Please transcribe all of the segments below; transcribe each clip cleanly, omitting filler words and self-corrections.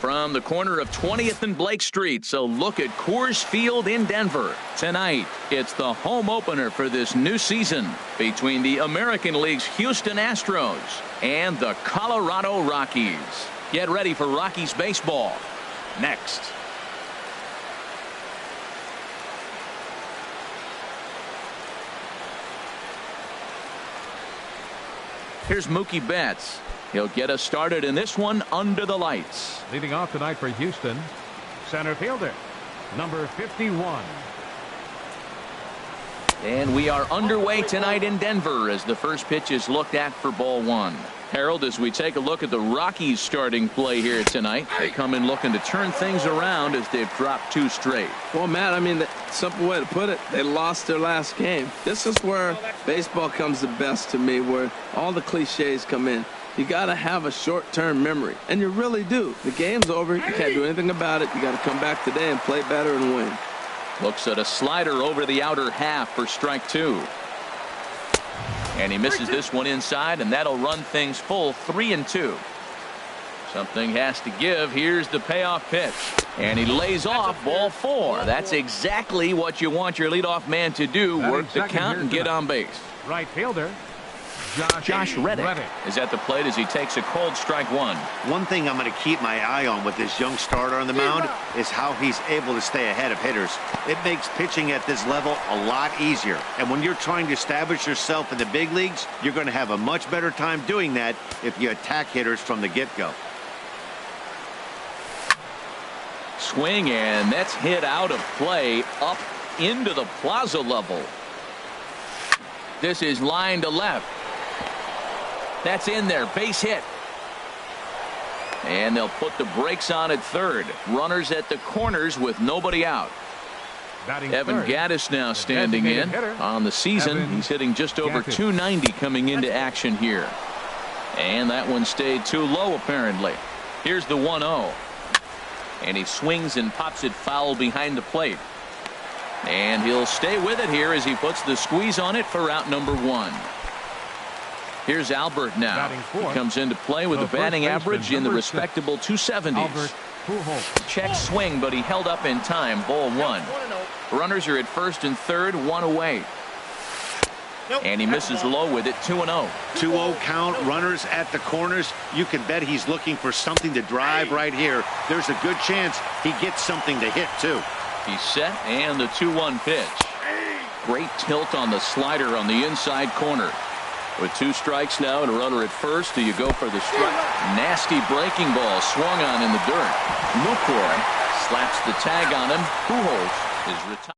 From the corner of 20th and Blake Street, a look at Coors Field in Denver. Tonight, it's the home opener for this new season between the American League's Houston Astros and the Colorado Rockies. Get ready for Rockies baseball next. Here's Mookie Betts. He'll get us started in this one under the lights. Leading off tonight for Houston, center fielder, number 51. And we are underway tonight in Denver as the first pitch is looked at for ball one. Harold, as we take a look at the Rockies starting play here tonight, they come in looking to turn things around as they've dropped 2 straight. Well, Matt, I mean, the simple way to put it, they lost their last game. This is where baseball comes the best to me, where all the cliches come in. You got to have a short-term memory, and you really do. The game's over. You can't do anything about it. You got to come back today and play better and win. Looks at a slider over the outer half for strike 2. And he misses this one inside, and that'll run things full 3-2. Something has to give. Here's the payoff pitch. And he lays off ball 4. That's exactly what you want your leadoff man to do. Work the count and get on base. Right fielder, Josh Reddick is at the plate as he takes a cold strike 1. One thing I'm going to keep my eye on with this young starter on the mound is how he's able to stay ahead of hitters. It makes pitching at this level a lot easier. And when you're trying to establish yourself in the big leagues, you're going to have a much better time doing that if you attack hitters from the get-go. Swing, and that's hit out of play up into the plaza level. This is line to left. That's in there, base hit. And they'll put the brakes on at third. Runners at the corners with nobody out. Evan Gattis now standing in on the season. He's hitting just over 290 coming into action here. And that one stayed too low apparently. Here's the 1-0. And he swings and pops it foul behind the plate. And he'll stay with it here as he puts the squeeze on it for out number 1. Here's Albert now. He comes into play with a batting average in the respectable 270s. Check swing, but he held up in time. Ball 1. Runners are at first and third, 1 away. And he misses low with it, 2-0. 2-0 count, runners at the corners. You can bet he's looking for something to drive right here. There's a good chance he gets something to hit too. He's set, and the 2-1 pitch. Great tilt on the slider on the inside corner. With 2 strikes now and a runner at first, do you go for the strike? Nasty breaking ball swung on in the dirt. Nucor slaps the tag on him. Pujols is retired.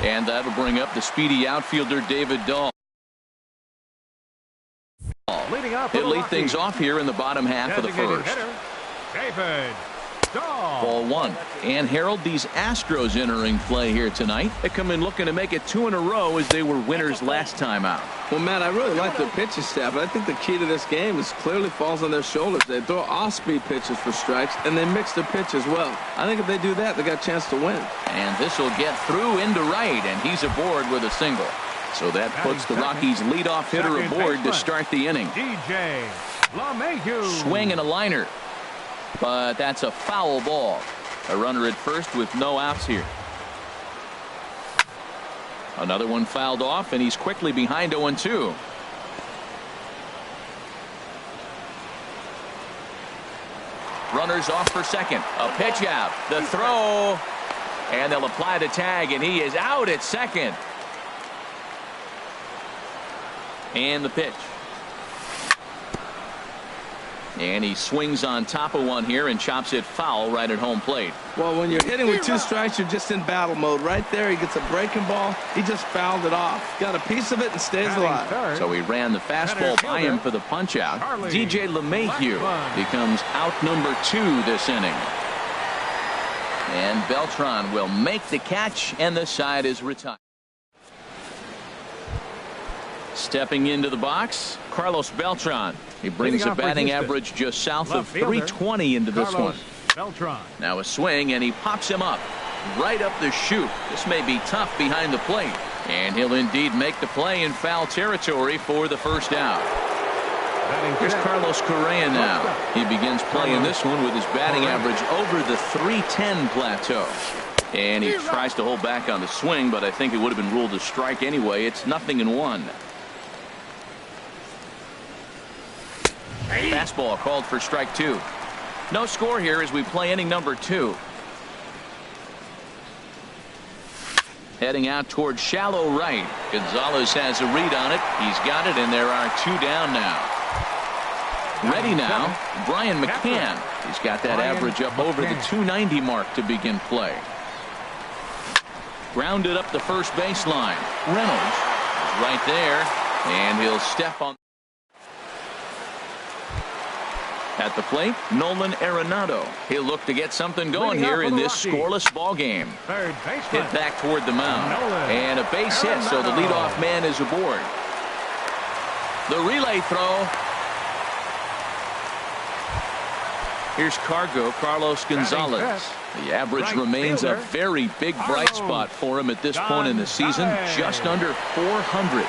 And that'll bring up the speedy outfielder David Dahl. He'll lead things off here in the bottom half of the first. David Dahl. Ball 1. And Harold, these Astros entering play here tonight. They come in looking to make it 2 in a row as they were winners last time out. Well, Matt, I really like their pitching staff, but I think the key to this game is clearly falls on their shoulders. They throw off-speed pitches for strikes, and they mix their pitch as well. I think if they do that, they got a chance to win. And this will get through into right, and he's aboard with a single. So that puts the Rockies' leadoff hitter aboard to start the inning. DJ LeMahieu. Swing and a liner. But that's a foul ball. A runner at first with no outs here. Another one fouled off, and he's quickly behind 0-2. Runners off for second. A pitch out. The throw. And they'll apply the tag, and he is out at second. And the pitch. And he swings on top of one here and chops it foul right at home plate. Well, when you're hitting with 2 strikes, you're just in battle mode. Right there, he gets a breaking ball. He just fouled it off. Got a piece of it and stays alive. So he ran the fastball by him for the punch out. DJ LeMahieu becomes out number 2 this inning. And Beltran will make the catch, and the side is retired. Stepping into the box, Carlos Beltran. He brings a batting average just south of 320 into this one. Now a swing, and he pops him up right up the chute. This may be tough behind the plate, and he'll indeed make the play in foul territory for the first out. Here's Carlos Correa now. He begins playing this one with his batting average over the 310 plateau. And he tries to hold back on the swing, but I think it would have been ruled a strike anyway. It's 0-1. Fastball called for strike 2. No score here as we play inning number 2. Heading out toward shallow right. Gonzalez has a read on it. He's got it, and there are 2 down now. Ready now, Brian McCann. He's got that average up over the 290 mark to begin play. Grounded up the first baseline. Reynolds is right there, and he'll step on. At the plate, Nolan Arenado. He'll look to get something going here in this scoreless ball game. Hit back toward the mound. And a base hit, so the leadoff man is aboard. The relay throw. Here's Carlos Gonzalez. The average remains a very big bright spot for him at this point in the season, just under 400.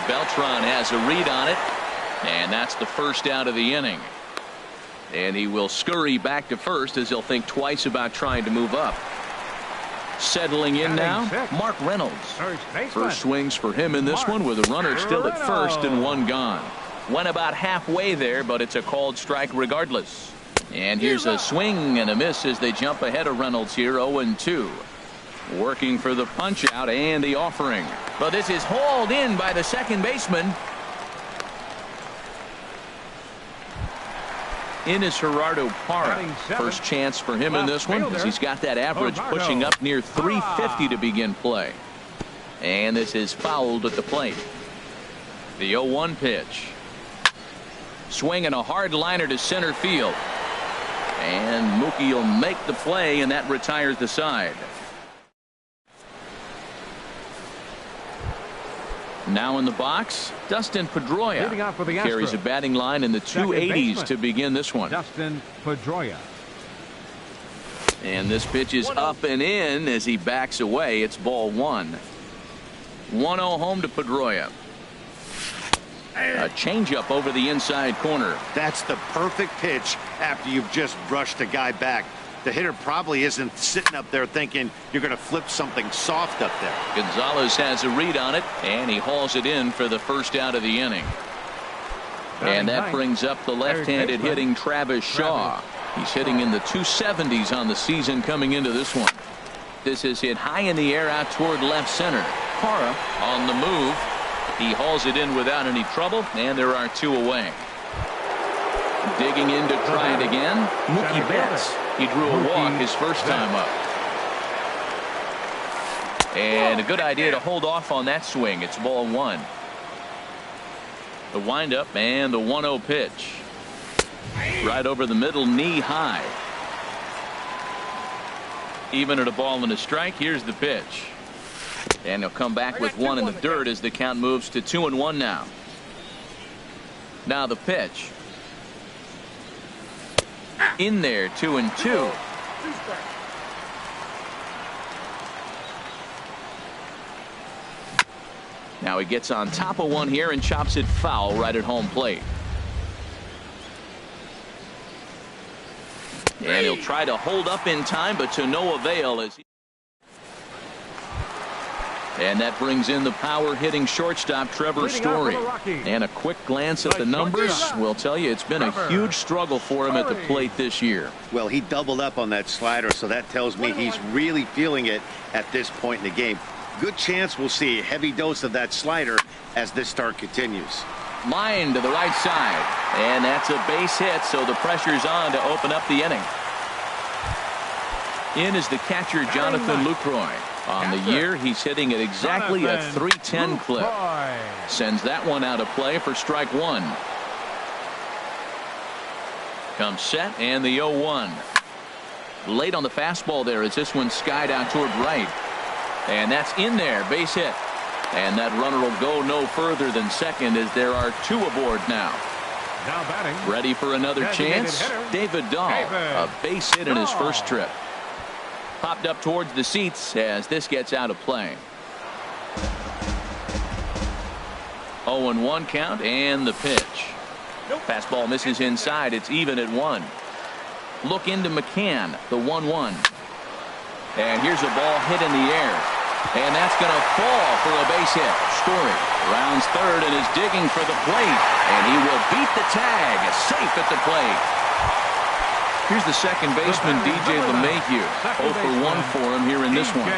Beltran has a read on it, and that's the first out of the inning. And he will scurry back to first as he'll think twice about trying to move up. Settling in now, Mark Reynolds. First swings for him in this one with a runner still at first and 1 gone. Went about halfway there, but it's a called strike regardless. And here's a swing and a miss as they jump ahead of Reynolds here, 0-2. Working for the punch out and the offering. But this is hauled in by the second baseman. In is Gerardo Parra. First chance for him in this one as he's got that average pushing up near 350 to begin play. And this is fouled at the plate. The 0-1 pitch. Swinging a hard liner to center field. And Mookie will make the play, and that retires the side. Now in the box, Dustin Pedroia carries a batting line in the 280s to begin this one. Dustin Pedroia. And this pitch is up and in as he backs away. It's ball 1. 1-0 home to Pedroia. A changeup over the inside corner. That's the perfect pitch after you've just brushed a guy back. The hitter probably isn't sitting up there thinking you're going to flip something soft up there. Gonzalez has a read on it, and he hauls it in for the first out of the inning. And that brings up the left-handed hitting Travis Shaw. He's hitting in the 270s on the season coming into this one. This is hit high in the air out toward left center. Parra on the move. He hauls it in without any trouble, and there are 2 away. Digging in to try it again, Mookie Betts. He drew a walk his first time up. And a good idea to hold off on that swing. It's ball 1. The windup and the 1-0 pitch. Right over the middle, knee high. Even at a ball and a strike, here's the pitch. And he'll come back with 1 in the dirt as the count moves to 2-1 now. Now the pitch. In there, 2-2. Now he gets on top of one here and chops it foul right at home plate. And he'll try to hold up in time, but to no avail as he. And that brings in the power hitting shortstop Trevor Story. And a quick glance at the numbers will tell you it's been a huge struggle for him at the plate this year. Well, he doubled up on that slider, so that tells me he's really feeling it at this point in the game. Good chance we'll see a heavy dose of that slider as this start continues. Line to the right side. And that's a base hit, so the pressure's on to open up the inning. In is the catcher Jonathan Lucroy. On the year, he's hitting at exactly a 310 clip. Sends that one out of play for strike 1. Comes set and the 0-1. Late on the fastball there as this one skied out toward right. And that's in there, base hit. And that runner will go no further than second as there are 2 aboard now. Now batting. Ready for another chance? David Dahl, a base hit in his first trip. Popped up towards the seats as this gets out of play. 0-1 count and the pitch. Fastball misses inside. It's even at 1. Look into McCann, the 1-1. And here's a ball hit in the air. And that's going to fall for a base hit. Story rounds third and is digging for the plate. And he will beat the tag. Safe at the plate. Here's the second baseman, DJ LeMahieu. 0 for 1 for him here in this one.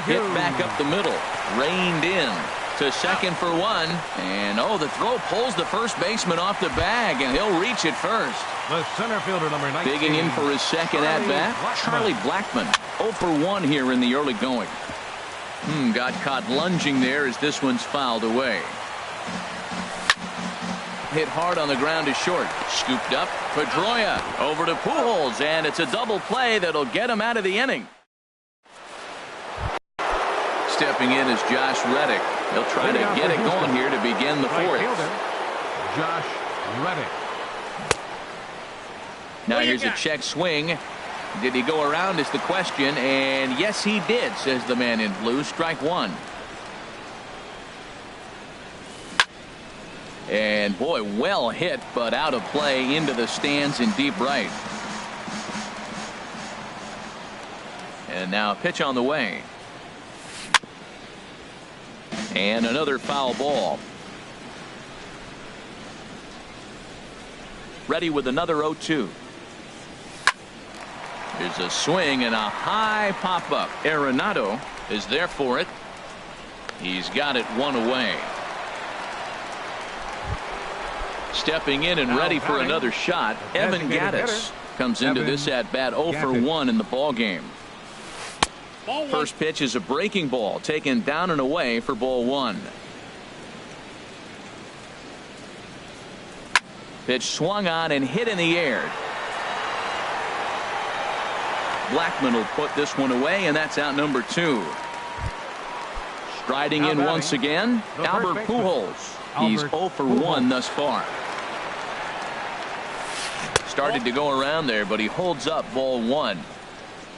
Hit back up the middle. Reined in to second for 1. And, the throw pulls the first baseman off the bag, and he'll reach it first. The center fielder, number 19. Digging in for his second at-bat, Charlie Blackmon. 0 for 1 here in the early going. Got caught lunging there as this one's fouled away. Hit hard on the ground to short. Scooped up. Pedroia over to Pujols, and it's a double play that'll get him out of the inning. Stepping in is Josh Reddick. He'll try to get it going here to begin the fourth. Josh Reddick. Now here's a check swing. Did he go around is the question, and yes he did, says the man in blue. Strike 1. And boy, well hit, but out of play into the stands in deep right. And now a pitch on the way. And another foul ball. Ready with another 0-2. There's a swing and a high pop-up. Arenado is there for it. He's got it 1 away. Stepping in and ready for another shot, Evan Gattis comes into this at-bat 0 for 1 in the ball game. First pitch is a breaking ball taken down and away for ball 1. Pitch swung on and hit in the air. Blackmon will put this one away, and that's out number 2. Striding in once again, Albert Pujols. He's 0 for 1 thus far. Started to go around there, but he holds up ball 1.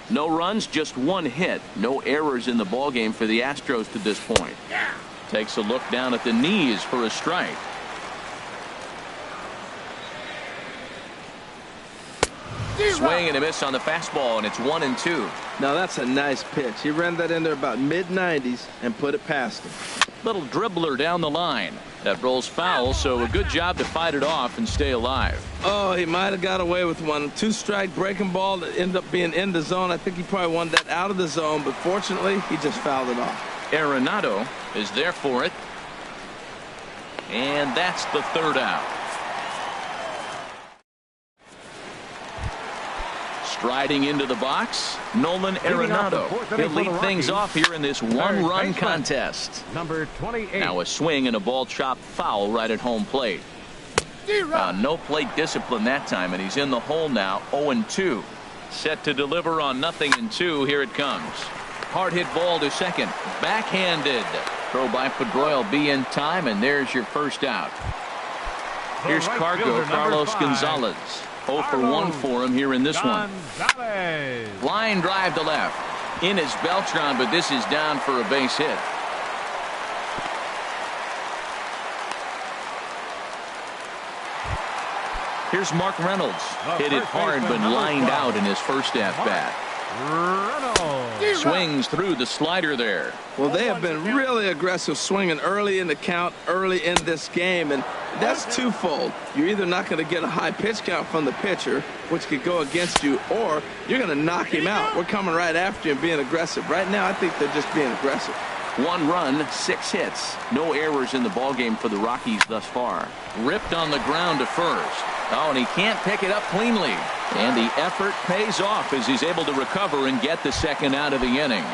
No runs, just 1 hit. No errors in the ballgame for the Astros to this point. Takes a look down at the knees for a strike. Swing and a miss on the fastball, and it's 1-2. Now that's a nice pitch. He ran that in there about mid-90s and put it past him. Little dribbler down the line. That rolls foul, so a good job to fight it off and stay alive. Oh, he might have got away with one. 2-strike breaking ball that ended up being in the zone. I think he probably wanted that out of the zone, but fortunately, he just fouled it off. Arenado is there for it. And that's the third out. Striding into the box, Nolan Arenado. He'll lead things off here in this one-run contest. Number 28. Now a swing and a ball chopped foul right at home plate. No plate discipline that time, and he's in the hole now, 0-2. Set to deliver on 0-2. Here it comes. Hard hit ball to second. Backhanded. Throw by Pedroia will be in time, and there's your first out. Here's Cargo, Carlos Gonzalez. 0 for 1 for him here in this one. Line drive to left. In is Beltran, but this is down for a base hit. Here's Mark Reynolds. Hit it hard, but lined out in his first at-bat. Swings through the slider there. Well, they have been really aggressive swinging early in the count, early in this game, and that's twofold. You're either not going to get a high pitch count from the pitcher, which could go against you, or you're going to knock him out. We're coming right after you and being aggressive. Right now, I think they're just being aggressive. 1 run, 6 hits. No errors in the ballgame for the Rockies thus far. Ripped on the ground to first. Oh, and he can't pick it up cleanly. And the effort pays off as he's able to recover and get the second out of the inning.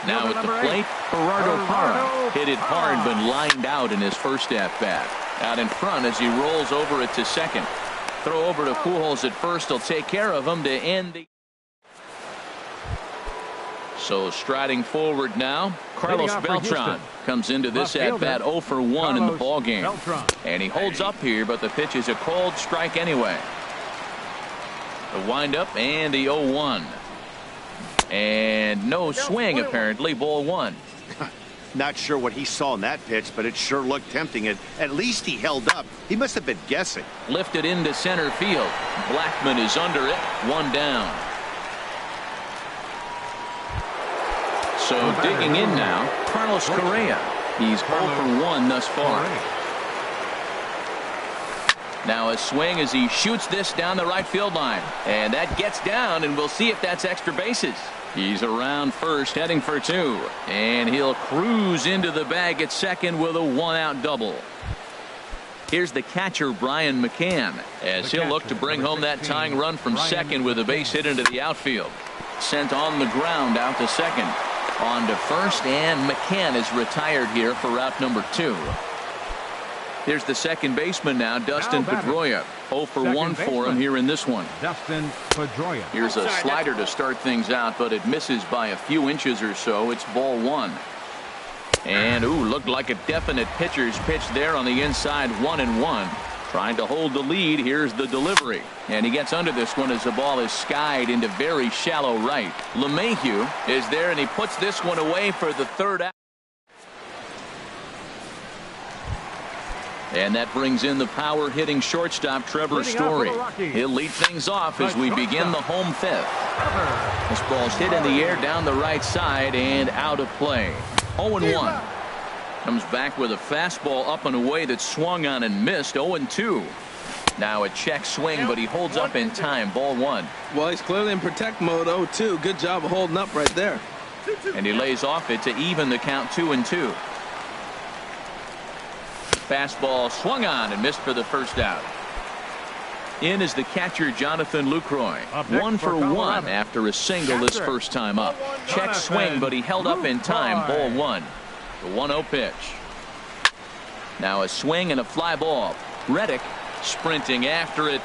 Now at the plate, Gerardo Parra. Hit it hard but lined out in his first at-bat. Out in front as he rolls over it to second. Throw over to Pujols at first. He'll take care of him to end the... So striding forward now, Carlos Beltran comes into this at-bat 0 for 1 in the ballgame. And he holds up here, but the pitch is a cold strike anyway. The windup and the 0-1. And no swing, apparently, ball 1. Not sure what he saw in that pitch, but it sure looked tempting. At least he held up. He must have been guessing. Lifted into center field. Blackman is under it. One down. So digging in now, Carlos Correa. He's 0 for 1 thus far. Now a swing as he shoots this down the right field line. And that gets down, and we'll see if that's extra bases. He's around first, heading for 2. And he'll cruise into the bag at second with a 1-out double. Here's the catcher, Brian McCann, as he'll look to bring home that tying run from second with a base hit into the outfield. Sent on the ground out to second. On to first, and McCann is retired here for route number 2. Here's the second baseman now, Dustin Pedroia. 0 for 1 for him here in this one. Dustin Pedroia. Here's a slider to start things out, but it misses by a few inches or so. It's ball 1. And looked like a definite pitcher's pitch there on the inside. 1-1. Trying to hold the lead. Here's the delivery, and he gets under this one as the ball is skied into very shallow right. LeMahieu is there, and he puts this one away for the 3rd out. And that brings in the power hitting shortstop Trevor Story. He'll lead things off as we begin the home 5th. This ball's hit in the air down the right side and out of play. 0-1. Comes back with a fastball up and away that swung on and missed. 0-2. Now a check swing, but he holds up in time. Ball 1. Well, he's clearly in protect mode. 0-2. Good job of holding up right there. And he lays off it to even the count. 2-2. Fastball swung on and missed for the 1st out. In is the catcher, Jonathan Lucroy. 1 for 1 after a single his first time up. Check swing, but he held up in time. Ball 1. The 1-0 pitch. Now a swing and a fly ball. Reddick sprinting after it,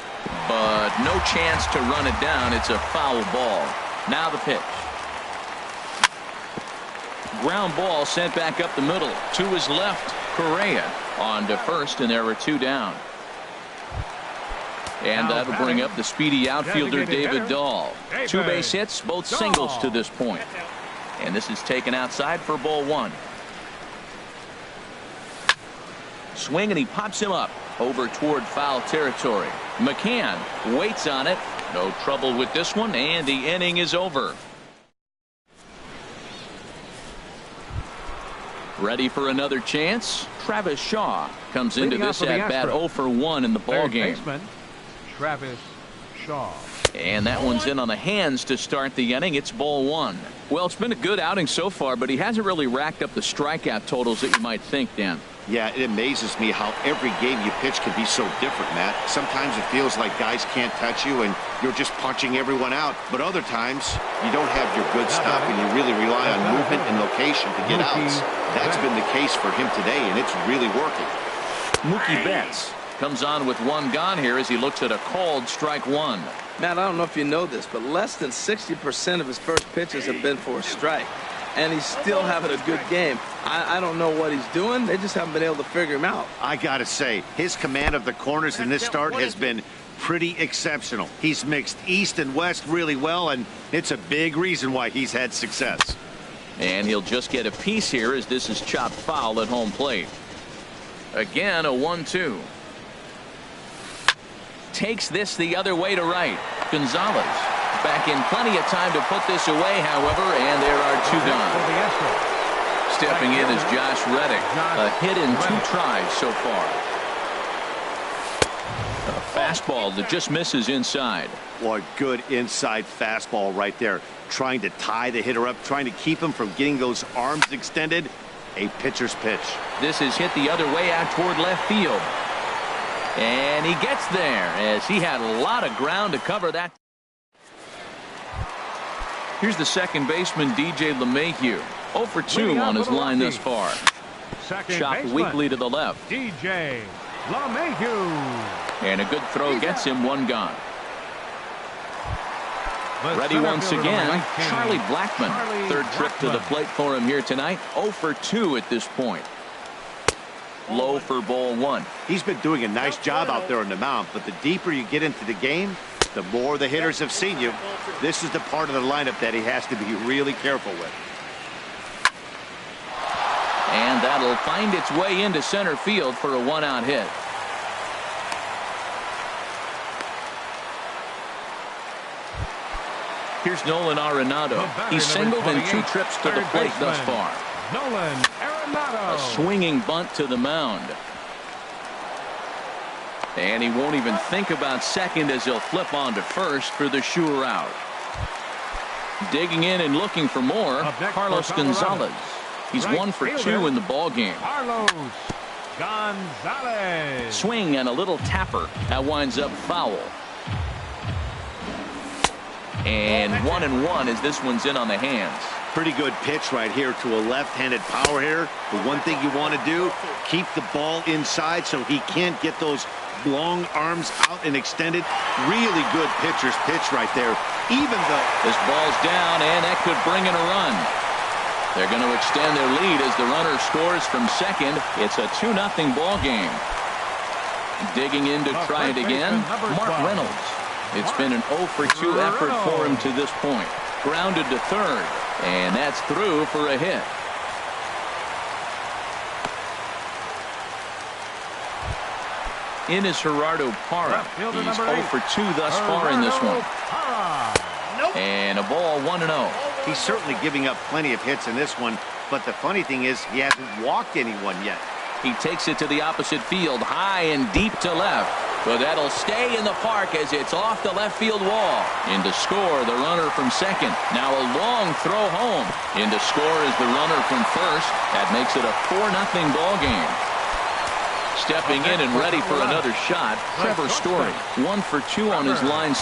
but no chance to run it down. It's a foul ball. Now the pitch. Ground ball sent back up the middle. To his left, Correa on to first, and there were 2 down. And that'll bring up the speedy outfielder David Dahl. 2 base hits, both singles to this point. And this is taken outside for ball 1. Swing, and he pops him up over toward foul territory. McCann waits on it. No trouble with this one, and the inning is over. Ready for another chance? Travis Shaw comes into this at bat 0 for 1 in the ball game. Travis Shaw. And that one's in on the hands to start the inning. It's ball 1. Well, it's been a good outing so far, but he hasn't really racked up the strikeout totals that you might think, Dan. Yeah, it amazes me how every game you pitch can be so different, Matt. Sometimes it feels like guys can't touch you and you're just punching everyone out. But other times you don't have your good stuff and you really rely on movement and location to get outs. That's been the case for him today, and it's really working. Mookie Betts comes on with 1 gone here as he looks at a called strike 1. Matt, I don't know if you know this, but less than 60% of his first pitches have been for a strike. And he's still having a good game. I don't know what he's doing. They just haven't been able to figure him out. I got to say, his command of the corners in this start has been pretty exceptional. He's mixed east and west really well, and it's a big reason why he's had success. And he'll just get a piece here as this is chopped foul at home plate. Again, a 1-2. Takes this the other way to right. Gonzalez back in plenty of time to put this away, however, and there are 2 gone. Stepping in is Josh Reddick. A hit in 2 tries so far. A fastball that just misses inside. Boy, good inside fastball right there. Trying to tie the hitter up, trying to keep him from getting those arms extended. A pitcher's pitch. This is hit the other way out toward left field. And he gets there as he had a lot of ground to cover that. Here's the second baseman, DJ LeMahieu. 0 for 2 on his line thus far. Shot weakly to the left. DJ LeMahieu. And a good throw gets him 1 gone. Ready once again, Charlie Blackmon. 3rd trip to the plate for him here tonight. 0 for 2 at this point. Low for ball 1. He's been doing a nice job out there on the mound, but the deeper you get into the game, the more the hitters have seen you. This is the part of the lineup that he has to be really careful with. And that'll find its way into center field for a one-out hit. Here's Nolan Arenado. He's singled in 2 trips to the plate thus far. Nolan Arenado. A swinging bunt to the mound. And he won't even think about second as he'll flip on to first for the sure out. Digging in and looking for more, Carlos Gonzalez. He's 1 for 2 in the ball game. Carlos Gonzalez. Swing and a little tapper. That winds up foul. And 1-1 as this one's in on the hands. Pretty good pitch right here to a left-handed power hitter. The one thing you want to do, keep the ball inside so he can't get those long arms out and extended. Really good pitcher's pitch right there. Even though this ball's down, and that could bring in a run. They're going to extend their lead as the runner scores from second. It's a 2-0 ball game. Digging in to try it again, Mark Reynolds. It's been an 0 for 2 effort for him to this point. Grounded to third, and that's through for a hit. In is Gerardo Parra. He's 0 for 2 thus far in this one. And a ball 1-0. He's certainly giving up plenty of hits in this one, but the funny thing is he hasn't walked anyone yet. He takes it to the opposite field, high and deep to left. But that'll stay in the park as it's off the left field wall. In to score, the runner from second. Now a long throw home. In to score is the runner from first. That makes it a 4-0 ball game. Stepping in and ready for another shot, Trevor Story. 1 for 2 on his line.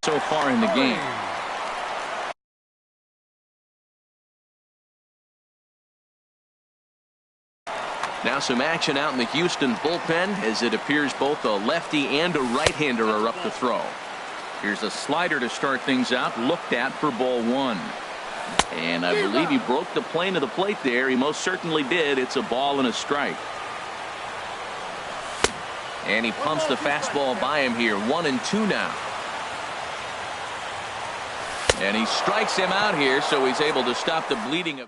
So far in the game. Now some action out in the Houston bullpen as it appears both a lefty and a right-hander are up to throw. Here's a slider to start things out, looked at for ball 1. And I believe he broke the plane of the plate there. He most certainly did. It's a ball and a strike. And he pumps the fastball by him here. 1-2 now. And he strikes him out here, so he's able to stop the bleeding.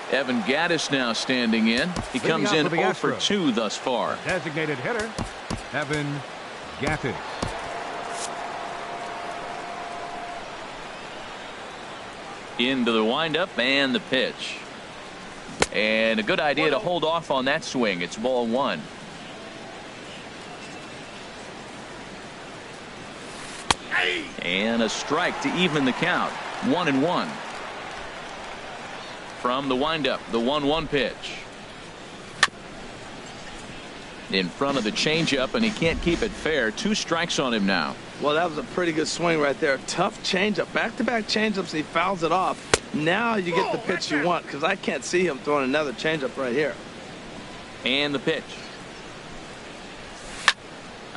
Evan Gattis now standing in. He comes in 0 for 2 thus far. Designated hitter, Evan Gattis. Into the windup and the pitch. And a good idea to hold off on that swing. It's ball 1. And a strike to even the count. 1-1. From the windup, the 1-1 pitch. In front of the changeup, and he can't keep it fair. 2 strikes on him now. Well, that was a pretty good swing right there. Tough changeup. Back-to-back changeups, he fouls it off. Now you get the pitch you want, because I can't see him throwing another changeup right here. And the pitch.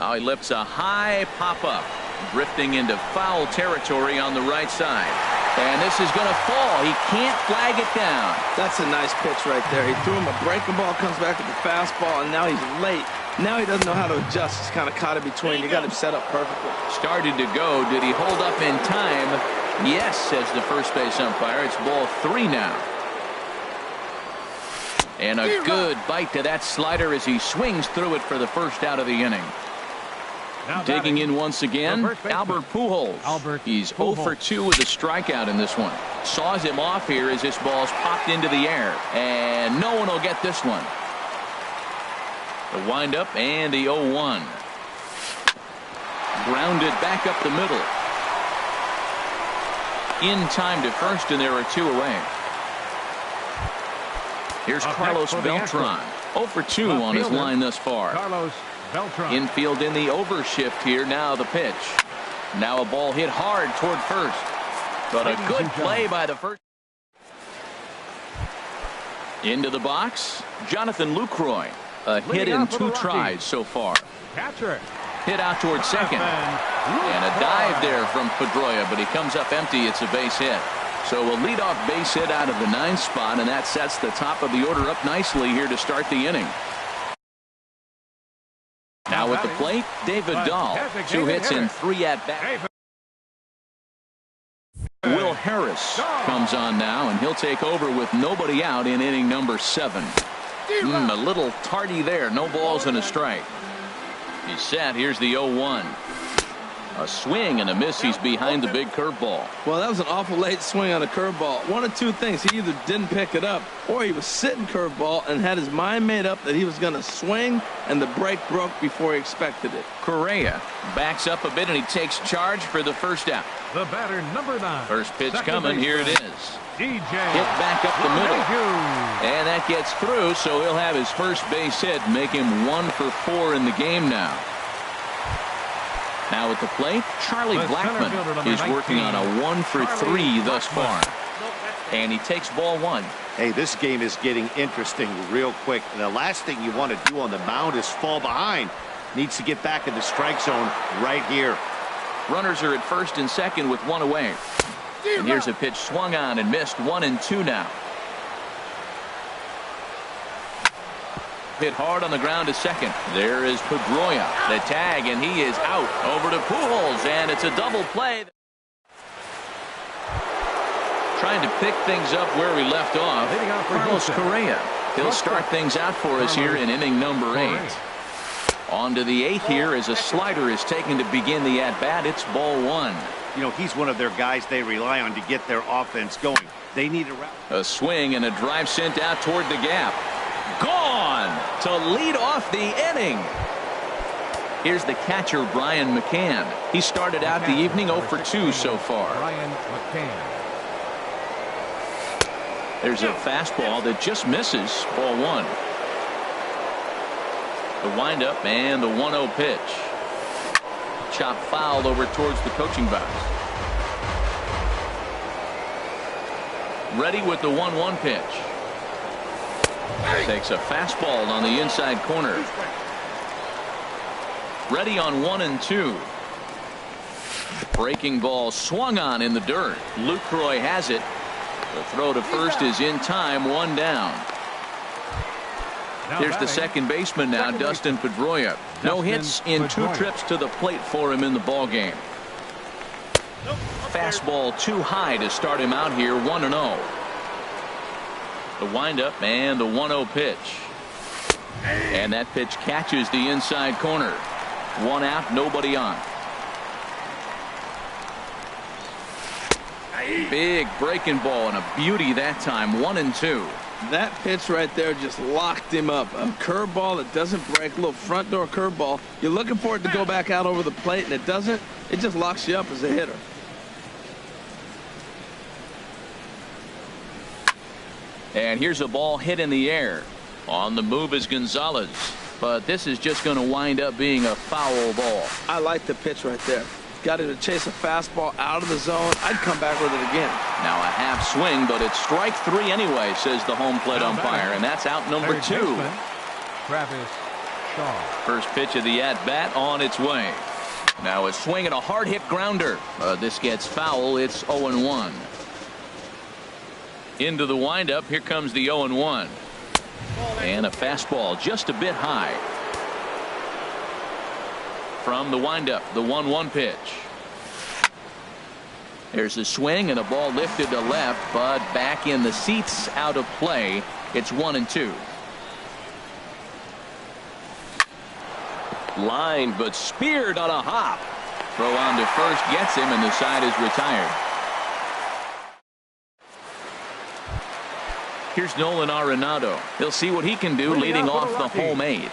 Oh, he lifts a high pop-up, drifting into foul territory on the right side. And this is going to fall. He can't flag it down. That's a nice pitch right there. He threw him a breaking ball, comes back with the fastball, and now he's late. Now he doesn't know how to adjust. He's kind of caught in between. You got him set up perfectly. Started to go. Did he hold up in time? Yes, says the first base umpire. It's ball 3 now. And a good bite to that slider as he swings through it for the first out of the inning. Digging in once again, Albert Pujols. He's 0 for 2 with a strikeout in this one. Saws him off here as this ball's popped into the air. And no one will get this one. The windup and the 0-1. Grounded back up the middle. In time to first, and there are 2 away. Here's Carlos Beltran. 0 for 2 on his line thus far. Infield in the overshift here. Now the pitch. Now a ball hit hard toward first. But a good play by the first. Into the box, Jonathan Lucroy. A hit in 2 tries so far. Hit out toward second. And a dive there from Pedroia, but he comes up empty. It's a base hit. So a leadoff base hit out of the 9th spot, and that sets the top of the order up nicely here to start the inning. Now at the plate, David Dahl. 2 hits and 3 at-bats. Will Harris comes on now, and he'll take over with nobody out in inning number 7. A little tardy there. No balls and a strike. He's set. Here's the 0-1. A swing and a miss. He's behind the big curveball. Well, that was an awful late swing on a curveball. One of 2 things. He either didn't pick it up, or he was sitting curveball and had his mind made up that he was going to swing, and the break broke before he expected it. Correa backs up a bit, and he takes charge for the first out. The batter, number 9. First pitch coming. Here it is. Hit back up the middle. And that gets through, so he'll have his first base hit, make him 1 for 4 in the game now. Now at the plate, Charlie Blackmon is working on a 1 for 3 thus far. And he takes ball 1. Hey, this game is getting interesting real quick. The last thing you want to do on the mound is fall behind. Needs to get back in the strike zone right here. Runners are at first and second with 1 away. And here's a pitch swung on and missed. 1-2 now. Hit hard on the ground to second. There is Pedroia. The tag, and he is out. Over to Pujols, and it's a double play. Trying to pick things up where we left off. Carlos Correa. He'll start things out for us here in inning number 8. On to the 8th here as a slider is taken to begin the at-bat. It's ball 1. You know, he's one of their guys they rely on to get their offense going. They need a swing and a drive sent out toward the gap. Gone to lead off the inning. Here's the catcher, Brian McCann. He started out the evening 0 for 2 so far. There's a fastball that just misses. Ball 1. The windup and the 1-0 pitch. Chop fouled over towards the coaching box. Ready with the 1-1 pitch. Takes a fastball on the inside corner. Ready on 1-2. Breaking ball swung on in the dirt. Lucroy has it. The throw to first is in time. 1 down. Here's the second baseman now, Dustin Pedroia. No hits in 2 trips to the plate for him in the ball game. Fastball too high to start him out here. 1-0. The windup and the 1-0 pitch. And that pitch catches the inside corner. 1 out, nobody on. Big breaking ball and a beauty that time. 1-2. That pitch right there just locked him up. A curveball that doesn't break, a little front door curveball. You're looking for it to go back out over the plate, and it doesn't. It just locks you up as a hitter. And here's a ball hit in the air. On the move is Gonzalez. But this is just going to wind up being a foul ball. I like the pitch right there. Got him to chase a fastball out of the zone. I'd come back with it again. Now a half swing, but it's strike 3 anyway, says the home plate umpire, and that's out number 2. off. First pitch of the at-bat on its way. Now a swing and a hard hit grounder. This gets foul. It's 0-1. Into the windup. Here comes the 0-1. And a fastball just a bit high. From the windup, the 1-1 pitch. There's a swing and a ball lifted to left, but back in the seats, out of play. It's 1-2. Line, but speared on a hop. Throw on to first gets him, and the side is retired. Here's Nolan Arenado. He'll see what he can do leading off the home 8.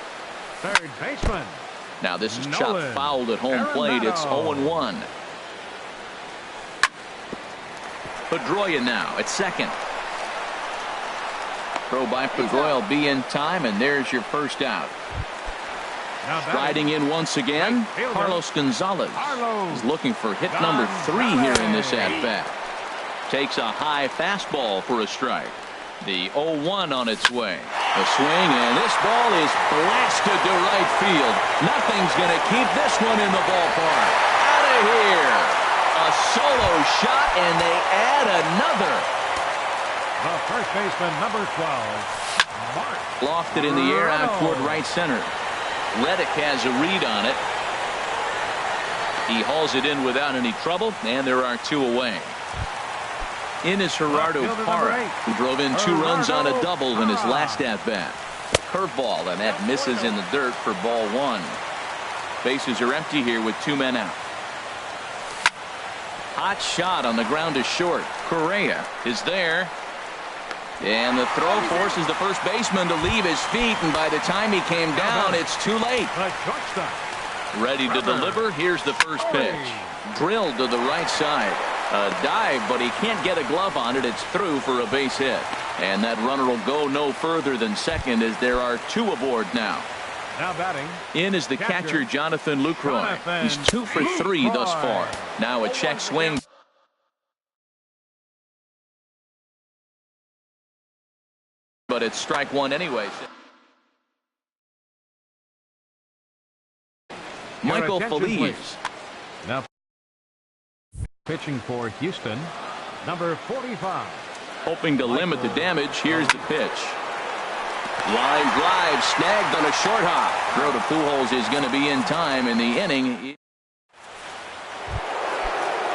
Third baseman. Now this is chopped fouled at home plate. It's 0-1. Pedroia now at second. Throw by Pedroia will be in time, and there's your first out. Striding in once again, Carlos Gonzalez is looking for hit number 3 here in this at-bat. Takes a high fastball for a strike. The 0-1 on its way. A swing, and this ball is blasted to right field. Nothing's going to keep this one in the ballpark. Out of here. A solo shot, and they add another. The first baseman, number 12, Mark. Lofted in the air out toward right center. Reddick has a read on it. He hauls it in without any trouble, and there are 2 away. In is Gerardo Parra, who drove in 2 runs on a double in his last at-bat. Curveball, and that misses in the dirt for ball 1. Bases are empty here with 2 men out. Hot shot on the ground to short. Correa is there. And the throw forces the first baseman to leave his feet, and by the time he came down, it's too late. Ready to deliver. Here's the first pitch. Drilled to the right side. A dive, but he can't get a glove on it. It's through for a base hit. And that runner will go no further than second, as there are 2 aboard now. Now batting. In is the catcher, Jonathan Lucroy. He's 2 for 3 thus far. Now a check swing. But it's strike 1 anyway. Michael Feliz. Now pitching for Houston, number 45. Hoping to limit the damage. Here's the pitch. Line drive snagged on a short hop. Throw to Pujols is going to be in time in the inning.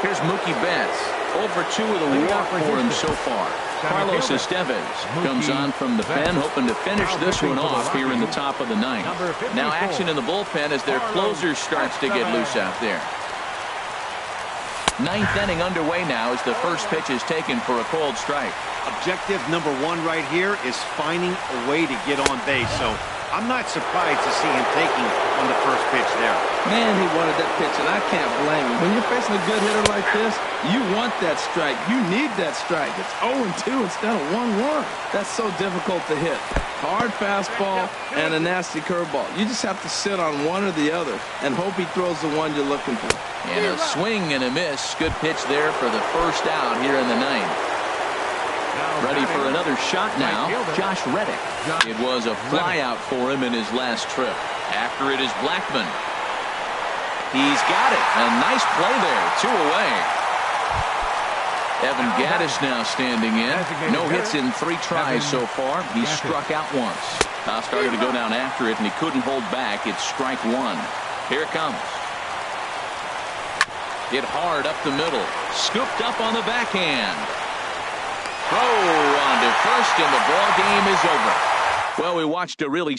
Here's Mookie Betts. 0 for 2 with a walk for him so far. Carlos Estevez comes on from the pen, hoping to finish this one off here in the top of the 9th. Now action in the bullpen as their closer starts to get loose out there. 9th inning underway now as the first pitch is taken for a called strike. Objective number 1 right here is finding a way to get on base. So I'm not surprised to see him taking on the first pitch there. Man, he wanted that pitch, and I can't blame him. When you're facing a good hitter like this, you want that strike. You need that strike. It's 0-2 instead of 1-1. That's so difficult to hit. Hard fastball and a nasty curveball. You just have to sit on one or the other and hope he throws the one you're looking for. And a swing and a miss. Good pitch there for the first out here in the 9th. Ready for another shot now, Josh Reddick. It was a flyout for him in his last trip. After it is Blackman. He's got it. A nice play there. 2 away. Evan Gattis now standing in. No hits in 3 tries so far. He struck out once. Started to go down after it, and he couldn't hold back. It's strike 1. Here it comes. Hit hard up the middle. Scooped up on the backhand. Throw on to first, and the ball game is over. Well, we watched a really